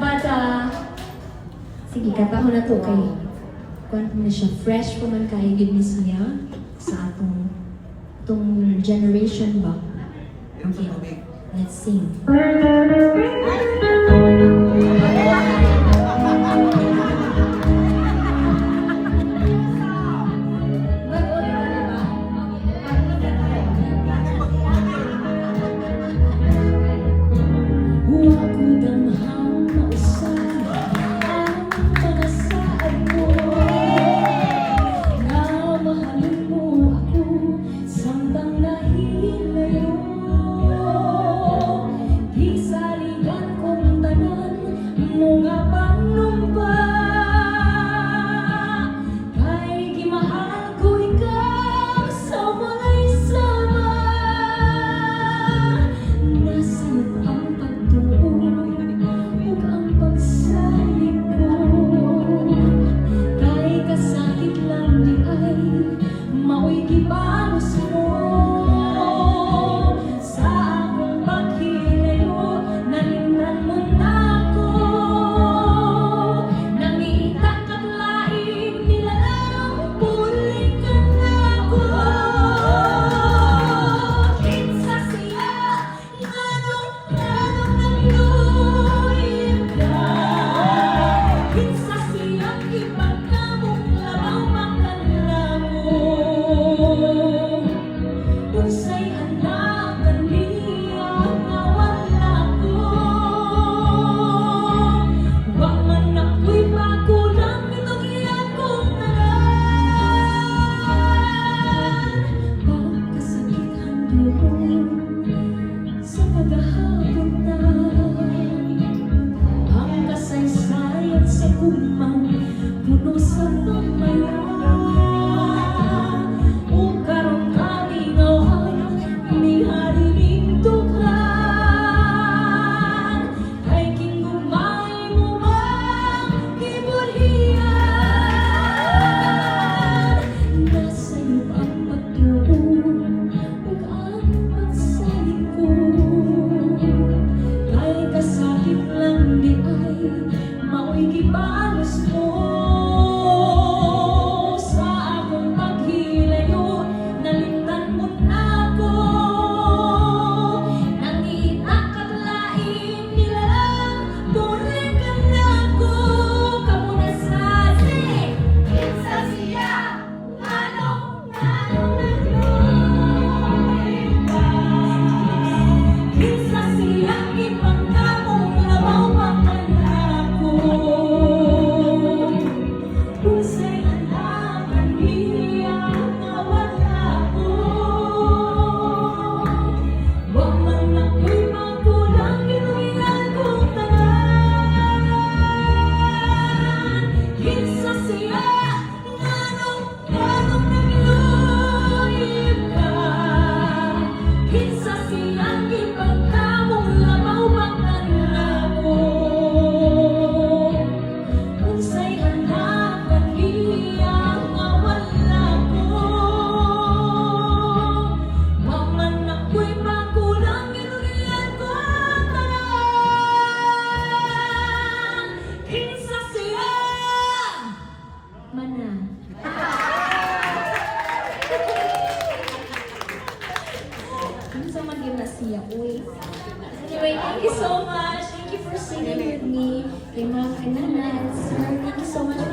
But, sige, kata ko na to kay kung na siya, fresh pa man kayo yun ni siya sa atong generation ba? Okay, let's sing. Anyway, thank you so much. Thank you for singing with me. Kay Ma'am and Nana and Sir, thank you so much